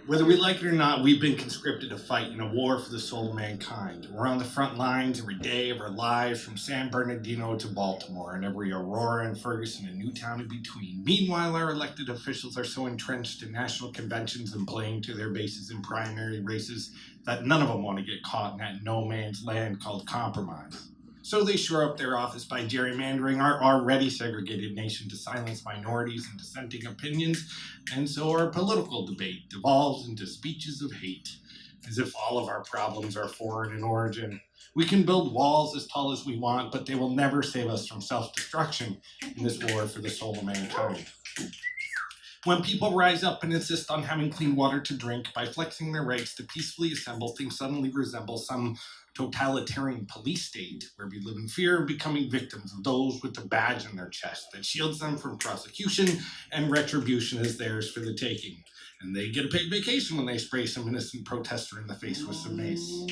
Whether we like it or not, we've been conscripted to fight in a war for the soul of mankind. We're on the front lines every day of our lives, from San Bernardino to Baltimore, and every Aurora and Ferguson and Newtown in between. Meanwhile, our elected officials are so entrenched in national conventions and playing to their bases in primary races that none of them want to get caught in that no man's land called compromise. So they shore up their office by gerrymandering our already segregated nation to silence minorities and dissenting opinions, and so our political debate devolves into speeches of hate, as if all of our problems are foreign in origin. We can build walls as tall as we want, but they will never save us from self-destruction in this war for the soul of mankind. When people rise up and insist on having clean water to drink by flexing their rights to peacefully assemble, things suddenly resemble some totalitarian police state where we live in fear of becoming victims of those with the badge on their chest that shields them from prosecution, and retribution is theirs for the taking. And they get a paid vacation when they spray some innocent protester in the face with some mace.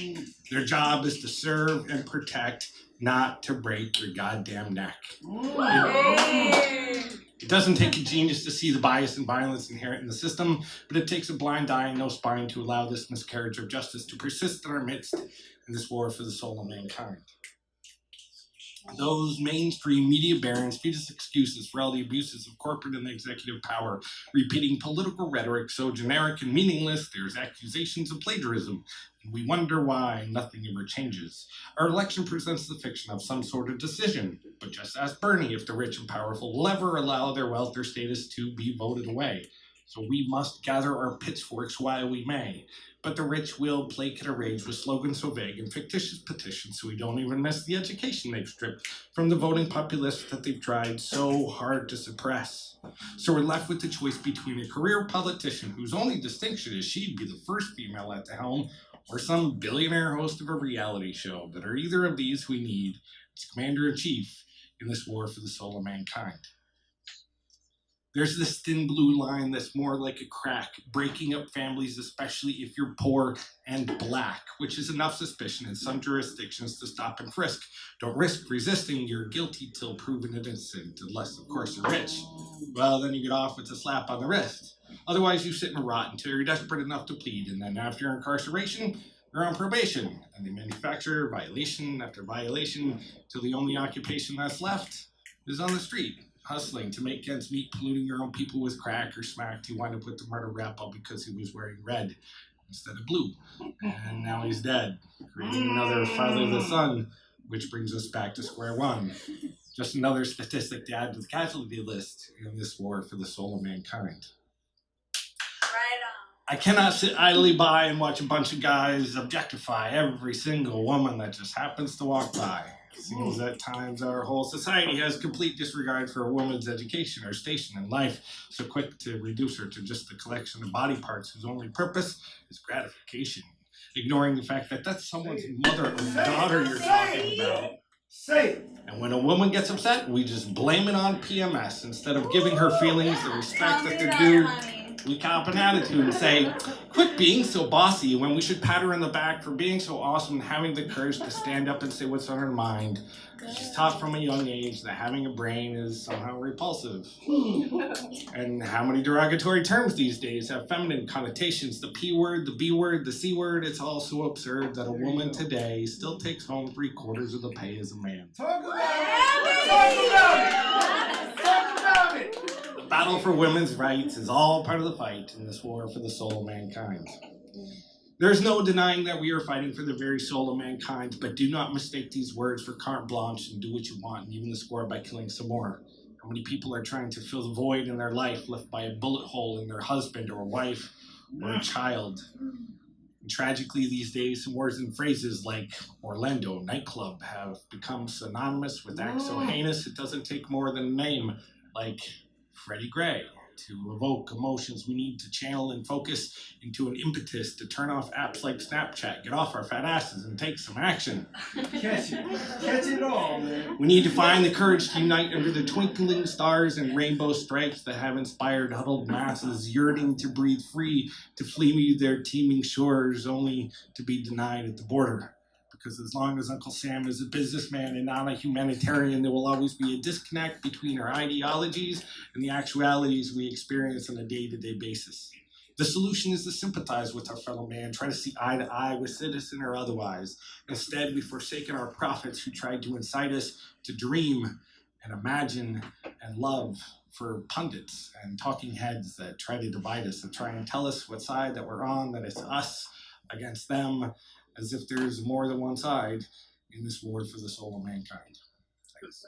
Their job is to serve and protect, not to break your goddamn neck. It doesn't take a genius to see the bias and violence inherent in the system, but it takes a blind eye and no spine to allow this miscarriage of justice to persist in our midst in this war for the soul of mankind. Those mainstream media barons feed us excuses for all the abuses of corporate and executive power, repeating political rhetoric so generic and meaningless there's accusations of plagiarism, and we wonder why nothing ever changes. Our election presents the fiction of some sort of decision, but just ask Bernie if the rich and powerful will ever allow their wealth or status to be voted away. So we must gather our pitchforks while we may. But the rich will placate our rage with slogans so vague and fictitious petitions so we don't even miss the education they've stripped from the voting populace that they've tried so hard to suppress. So we're left with the choice between a career politician whose only distinction is she'd be the first female at the helm, or some billionaire host of a reality show. That are either of these we need as commander-in-chief in this war for the soul of mankind. There's this thin blue line that's more like a crack, breaking up families, especially if you're poor and black, which is enough suspicion in some jurisdictions to stop and frisk. Don't risk resisting, you're guilty till proven innocent, unless, of course, you're rich. Well, then you get off with a slap on the wrist. Otherwise, you sit and rot until you're desperate enough to plead, and then after your incarceration, you're on probation, and they manufacture violation after violation till the only occupation that's left is on the street. Hustling to make ends meet, polluting your own people with crack or smack. He wound up with the murder rap all because he was wearing red instead of blue. And now he's dead, creating another father of the sun, which brings us back to square one. Just another statistic to add to the casualty list in this war for the soul of mankind. Right on. I cannot sit idly by and watch a bunch of guys objectify every single woman that just happens to walk by. It seems at times our whole society has complete disregard for a woman's education or station in life, so quick to reduce her to just a collection of body parts whose only purpose is gratification, ignoring the fact that that's someone's mother or daughter you're talking about. Say it. And when a woman gets upset, we just blame it on PMS instead of giving her feelings the respect that they're due. We cop an attitude and say, quit being so bossy, when we should pat her on the back for being so awesome and having the courage to stand up and say what's on her mind. She's taught from a young age that having a brain is somehow repulsive. And how many derogatory terms these days have feminine connotations? The P word, the B word, the C word. It's all so absurd that a woman today still takes home 3/4 of the pay as a man. Talk about it. Talk about it. Talk about it. The battle for women's rights is all part of the fight in this war for the soul of mankind. There's no denying that we are fighting for the very soul of mankind, but do not mistake these words for carte blanche and do what you want and even the score by killing some more. How many people are trying to fill the void in their life left by a bullet hole in their husband or a wife or a child? And tragically, these days, some words and phrases like Orlando nightclub have become synonymous with acts so heinous it doesn't take more than a name like Freddie Gray to evoke emotions we need to channel and focus into an impetus to turn off apps like Snapchat, get off our fat asses, and take some action. Catch it. Catch it all, man. We need to find the courage to unite under the twinkling stars and rainbow stripes that have inspired huddled masses yearning to breathe free, to flee their teeming shores, only to be denied at the border. Because as long as Uncle Sam is a businessman and not a humanitarian, there will always be a disconnect between our ideologies and the actualities we experience on a day-to-day basis. The solution is to sympathize with our fellow man, try to see eye to eye with citizen or otherwise. Instead, we've forsaken our prophets who tried to incite us to dream and imagine and love for pundits and talking heads that try to divide us and try and tell us what side that we're on, that it's us against them, as if there's more than one side in this war for the soul of mankind. Thanks.